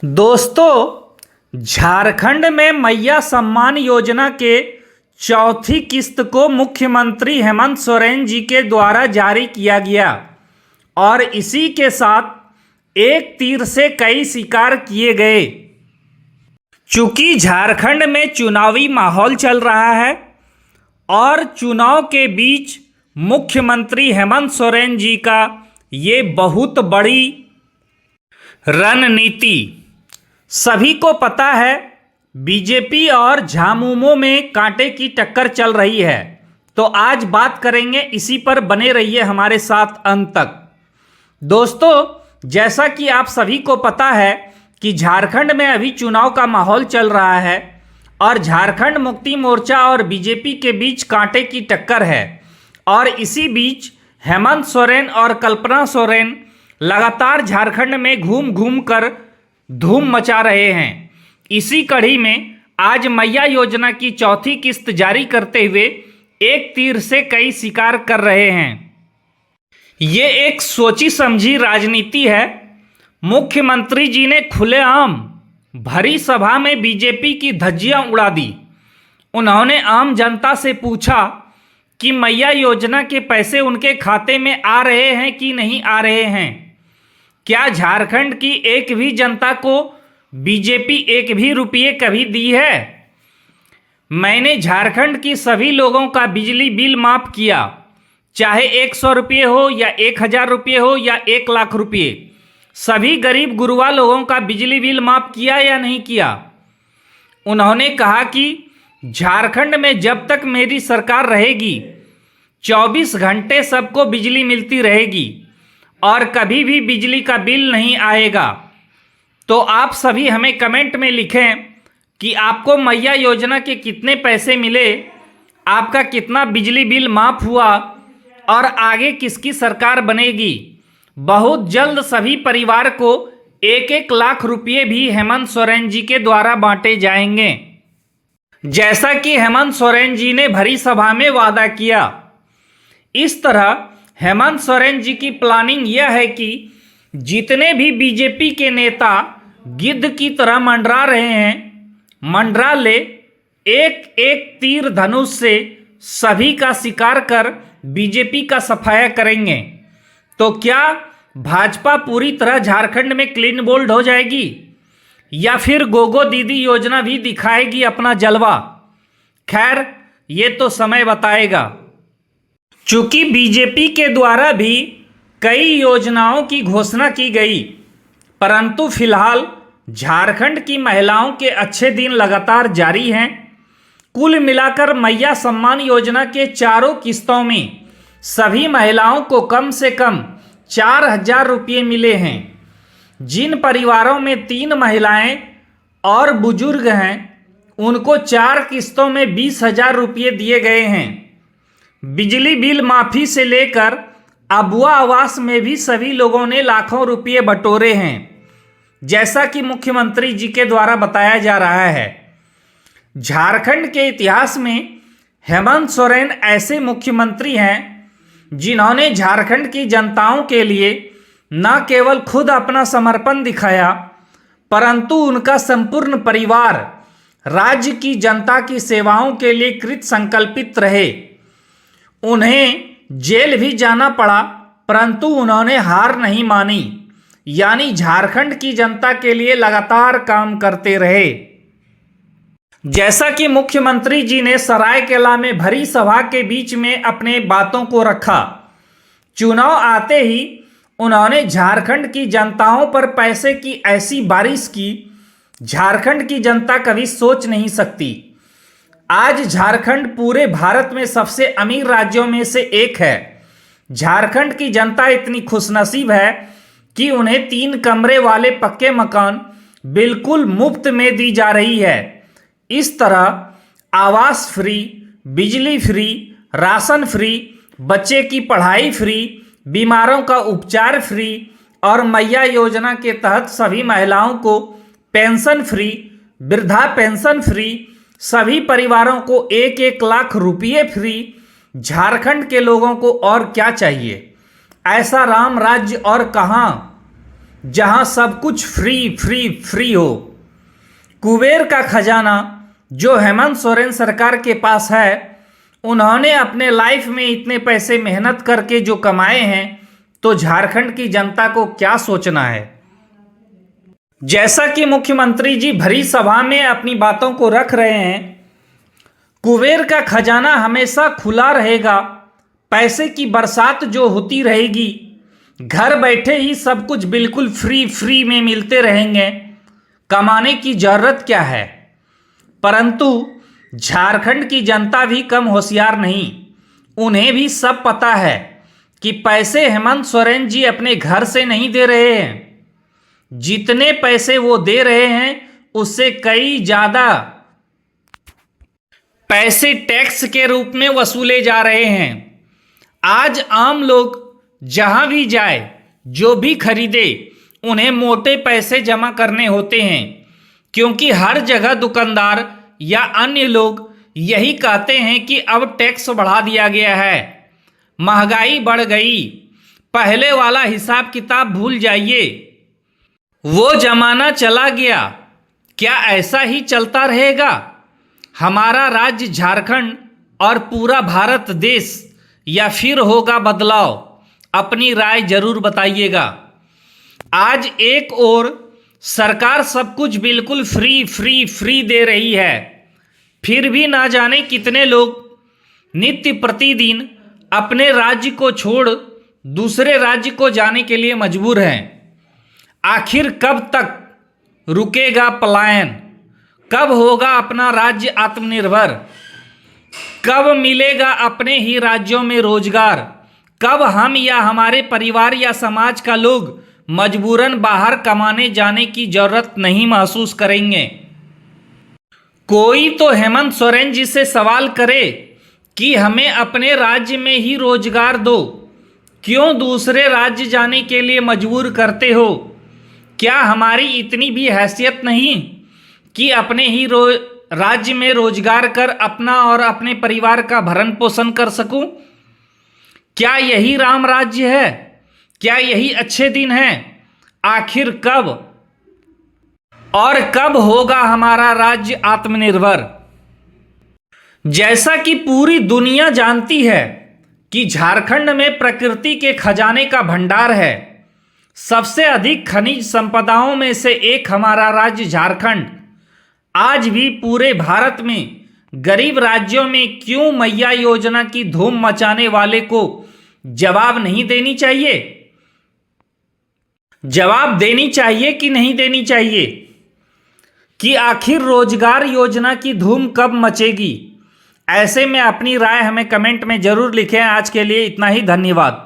दोस्तों, झारखंड में मैया सम्मान योजना के चौथी किस्त को मुख्यमंत्री हेमंत सोरेन जी के द्वारा जारी किया गया और इसी के साथ एक तीर से कई शिकार किए गए। चूंकि झारखंड में चुनावी माहौल चल रहा है और चुनाव के बीच मुख्यमंत्री हेमंत सोरेन जी का ये बहुत बड़ी रणनीति, सभी को पता है बीजेपी और झामुमो में कांटे की टक्कर चल रही है। तो आज बात करेंगे इसी पर, बने रहिए हमारे साथ अंत तक। दोस्तों, जैसा कि आप सभी को पता है कि झारखंड में अभी चुनाव का माहौल चल रहा है और झारखंड मुक्ति मोर्चा और बीजेपी के बीच कांटे की टक्कर है और इसी बीच हेमंत सोरेन और कल्पना सोरेन लगातार झारखंड में घूम घूम कर धूम मचा रहे हैं। इसी कड़ी में आज मैया योजना की चौथी किस्त जारी करते हुए एक तीर से कई शिकार कर रहे हैं। ये एक सोची समझी राजनीति है। मुख्यमंत्री जी ने खुलेआम भरी सभा में बीजेपी की धज्जियां उड़ा दी। उन्होंने आम जनता से पूछा कि मैया योजना के पैसे उनके खाते में आ रहे हैं कि नहीं आ रहे हैं। क्या झारखंड की एक भी जनता को बीजेपी एक भी रुपये कभी दी है? मैंने झारखंड की सभी लोगों का बिजली बिल माफ़ किया, चाहे 100 रुपये हो या 1000 रुपये हो या 1 लाख रुपये। सभी गरीब गुरुआ लोगों का बिजली बिल माफ़ किया या नहीं किया? उन्होंने कहा कि झारखंड में जब तक मेरी सरकार रहेगी 24 घंटे सबको बिजली मिलती रहेगी और कभी भी बिजली का बिल नहीं आएगा। तो आप सभी हमें कमेंट में लिखें कि आपको मैया योजना के कितने पैसे मिले, आपका कितना बिजली बिल माफ़ हुआ और आगे किसकी सरकार बनेगी। बहुत जल्द सभी परिवार को 1-1 लाख रुपये भी हेमंत सोरेन जी के द्वारा बांटे जाएंगे, जैसा कि हेमंत सोरेन जी ने भरी सभा में वादा किया। इस तरह हेमंत सोरेन जी की प्लानिंग यह है कि जितने भी बीजेपी के नेता गिद्ध की तरह मंडरा रहे हैं, मंडरा ले, एक एक तीर धनुष से सभी का शिकार कर बीजेपी का सफाया करेंगे। तो क्या भाजपा पूरी तरह झारखंड में क्लीन बोल्ड हो जाएगी या फिर गोगो दीदी योजना भी दिखाएगी अपना जलवा? खैर, ये तो समय बताएगा। चूंकि बीजेपी के द्वारा भी कई योजनाओं की घोषणा की गई, परंतु फिलहाल झारखंड की महिलाओं के अच्छे दिन लगातार जारी हैं। कुल मिलाकर मैया सम्मान योजना के चारों किस्तों में सभी महिलाओं को कम से कम 4000 रुपये मिले हैं। जिन परिवारों में 3 महिलाएं और बुजुर्ग हैं, उनको 4 किस्तों में 20,000 रुपये दिए गए हैं। बिजली बिल माफ़ी से लेकर अबुआ आवास में भी सभी लोगों ने लाखों रुपये बटोरे हैं, जैसा कि मुख्यमंत्री जी के द्वारा बताया जा रहा है। झारखंड के इतिहास में हेमंत सोरेन ऐसे मुख्यमंत्री हैं जिन्होंने झारखंड की जनताओं के लिए न केवल खुद अपना समर्पण दिखाया, परंतु उनका संपूर्ण परिवार राज्य की जनता की सेवाओं के लिए कृत संकल्पित रहे। उन्हें जेल भी जाना पड़ा, परंतु उन्होंने हार नहीं मानी, यानी झारखंड की जनता के लिए लगातार काम करते रहे। जैसा कि मुख्यमंत्री जी ने सरायकेला में भरी सभा के बीच में अपने बातों को रखा। चुनाव आते ही उन्होंने झारखंड की जनताओं पर पैसे की ऐसी बारिश की, झारखंड की जनता कभी सोच नहीं सकती। आज झारखंड पूरे भारत में सबसे अमीर राज्यों में से एक है। झारखंड की जनता इतनी खुशनसीब है कि उन्हें 3 कमरे वाले पक्के मकान बिल्कुल मुफ्त में दी जा रही है। इस तरह आवास फ्री, बिजली फ्री, राशन फ्री, बच्चे की पढ़ाई फ्री, बीमारों का उपचार फ्री और मैया योजना के तहत सभी महिलाओं को पेंशन फ्री, वृद्धा पेंशन फ्री, सभी परिवारों को 1-1 लाख रुपये फ्री। झारखंड के लोगों को और क्या चाहिए? ऐसा राम राज्य और कहाँ? जहां सब कुछ फ्री फ्री फ्री हो। कुबेर का खजाना जो हेमंत सोरेन सरकार के पास है, उन्होंने अपने लाइफ में इतने पैसे मेहनत करके जो कमाए हैं, तो झारखंड की जनता को क्या सोचना है। जैसा कि मुख्यमंत्री जी भरी सभा में अपनी बातों को रख रहे हैं, कुबेर का खजाना हमेशा खुला रहेगा, पैसे की बरसात जो होती रहेगी, घर बैठे ही सब कुछ बिल्कुल फ्री फ्री में मिलते रहेंगे, कमाने की जरूरत क्या है। परंतु झारखंड की जनता भी कम होशियार नहीं, उन्हें भी सब पता है कि पैसे हेमंत सोरेन जी अपने घर से नहीं दे रहे हैं। जितने पैसे वो दे रहे हैं उससे कई ज़्यादा पैसे टैक्स के रूप में वसूले जा रहे हैं। आज आम लोग जहां भी जाए, जो भी खरीदे, उन्हें मोटे पैसे जमा करने होते हैं, क्योंकि हर जगह दुकानदार या अन्य लोग यही कहते हैं कि अब टैक्स बढ़ा दिया गया है, महंगाई बढ़ गई, पहले वाला हिसाब किताब भूल जाइए, वो जमाना चला गया। क्या ऐसा ही चलता रहेगा? हमारा राज्य झारखंड और पूरा भारत देश, या फिर होगा बदलाव? अपनी राय जरूर बताइएगा। आज एक ओर सरकार सब कुछ बिल्कुल फ्री फ्री फ्री दे रही है, फिर भी ना जाने कितने लोग नित्य प्रतिदिन अपने राज्य को छोड़ दूसरे राज्य को जाने के लिए मजबूर हैं। आखिर कब तक रुकेगा पलायन? कब होगा अपना राज्य आत्मनिर्भर? कब मिलेगा अपने ही राज्यों में रोजगार? कब हम या हमारे परिवार या समाज का लोग मजबूरन बाहर कमाने जाने की जरूरत नहीं महसूस करेंगे? कोई तो हेमंत सोरेन जी से सवाल करे कि हमें अपने राज्य में ही रोजगार दो, क्यों दूसरे राज्य जाने के लिए मजबूर करते हो? क्या हमारी इतनी भी हैसियत नहीं कि अपने ही राज्य में रोजगार कर अपना और अपने परिवार का भरण पोषण कर सकूं? क्या यही राम राज्य है? क्या यही अच्छे दिन हैं? आखिर कब और कब होगा हमारा राज्य आत्मनिर्भर? जैसा कि पूरी दुनिया जानती है कि झारखंड में प्रकृति के खजाने का भंडार है, सबसे अधिक खनिज संपदाओं में से एक हमारा राज्य झारखंड आज भी पूरे भारत में गरीब राज्यों में क्यों मैया योजना की धूम मचाने वाले को जवाब नहीं देनी चाहिए? जवाब देनी चाहिए कि नहीं देनी चाहिए कि आखिर रोजगार योजना की धूम कब मचेगी? ऐसे में अपनी राय हमें कमेंट में जरूर लिखें। आज के लिए इतना ही, धन्यवाद।